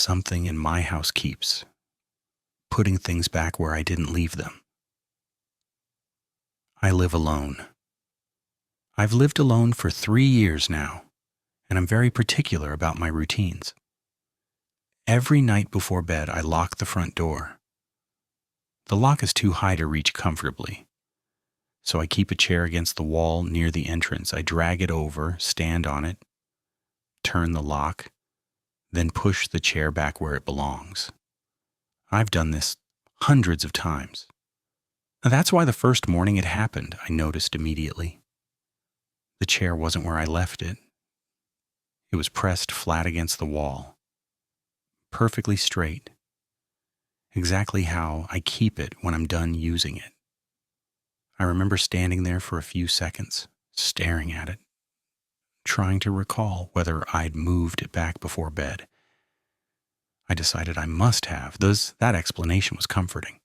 something in my house keeps, putting things back where I didn't leave them. I live alone. I've lived alone for 3 years now, and I'm very particular about my routines. Every night before bed, I lock the front door. The lock is too high to reach comfortably, so I keep a chair against the wall near the entrance. I drag it over, stand on it, turn the lock, then push the chair back where it belongs. I've done this hundreds of times. That's why the first morning it happened, I noticed immediately. The chair wasn't where I left it. It was pressed flat against the wall, perfectly straight, exactly how I keep it when I'm done using it. I remember standing there for a few seconds, staring at it, trying to recall whether I'd moved it back before bed. I decided I must have. That explanation was comforting.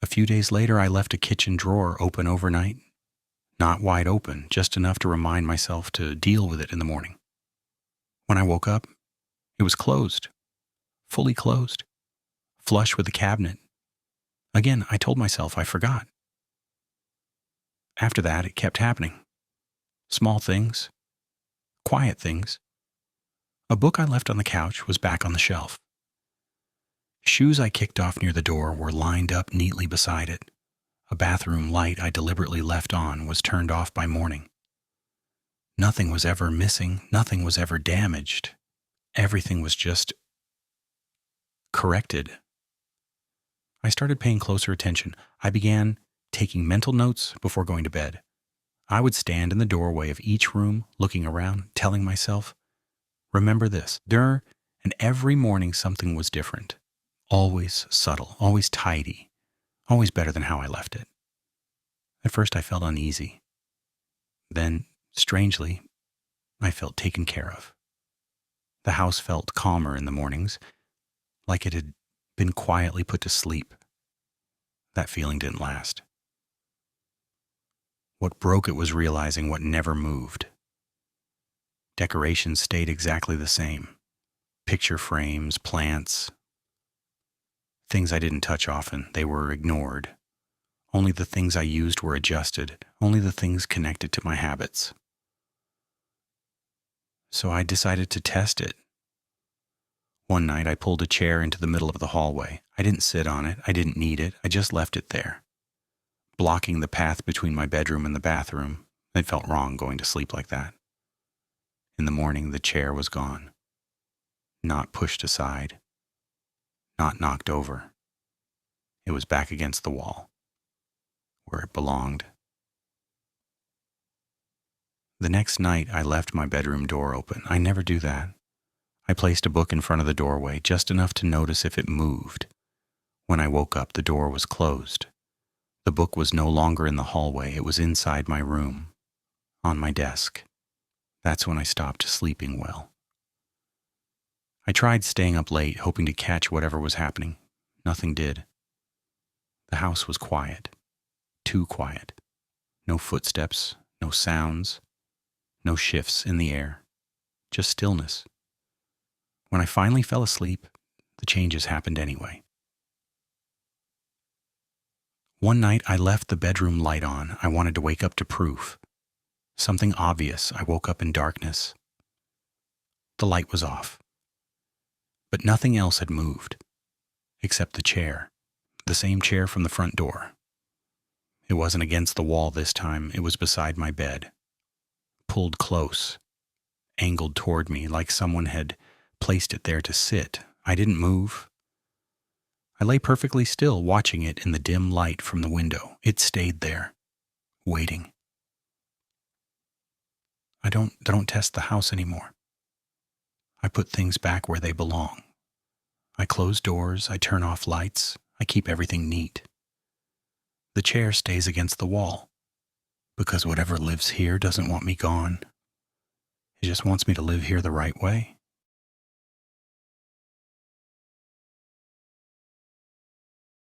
A few days later, I left a kitchen drawer open overnight. Not wide open, just enough to remind myself to deal with it in the morning. When I woke up, it was closed, fully closed, flush with the cabinet. Again, I told myself I forgot. After that, it kept happening. Small things, quiet things. A book I left on the couch was back on the shelf. Shoes I kicked off near the door were lined up neatly beside it. A bathroom light I deliberately left on was turned off by morning. Nothing was ever missing. Nothing was ever damaged. Everything was just corrected. I started paying closer attention. I began taking mental notes before going to bed. I would stand in the doorway of each room, looking around, telling myself, remember this, and every morning something was different. Always subtle, always tidy, always better than how I left it. At first I felt uneasy. Then, strangely, I felt taken care of. The house felt calmer in the mornings, like it had been quietly put to sleep. That feeling didn't last. What broke it was realizing what never moved. Decorations stayed exactly the same. Picture frames, plants, things I didn't touch often, they were ignored. Only the things I used were adjusted, only the things connected to my habits. So I decided to test it. One night I pulled a chair into the middle of the hallway. I didn't sit on it, I didn't need it, I just left it there, blocking the path between my bedroom and the bathroom. It felt wrong going to sleep like that. In the morning, the chair was gone. Not pushed aside. Not knocked over. It was back against the wall, where it belonged. The next night, I left my bedroom door open. I never do that. I placed a book in front of the doorway, just enough to notice if it moved. When I woke up, the door was closed. The book was no longer in the hallway. It was inside my room, on my desk. That's when I stopped sleeping well. I tried staying up late, hoping to catch whatever was happening. Nothing did. The house was quiet. Too quiet. No footsteps, no sounds, no shifts in the air. Just stillness. When I finally fell asleep, the changes happened anyway. One night I left the bedroom light on. I wanted to wake up to proof. Something obvious. I woke up in darkness. The light was off. But nothing else had moved, except the chair, the same chair from the front door. It wasn't against the wall this time. It was beside my bed, pulled close, angled toward me like someone had placed it there to sit. I didn't move. I lay perfectly still, watching it in the dim light from the window. It stayed there, waiting. I don't test the house anymore. I put things back where they belong. I close doors, I turn off lights, I keep everything neat. The chair stays against the wall, because whatever lives here doesn't want me gone. It just wants me to live here the right way.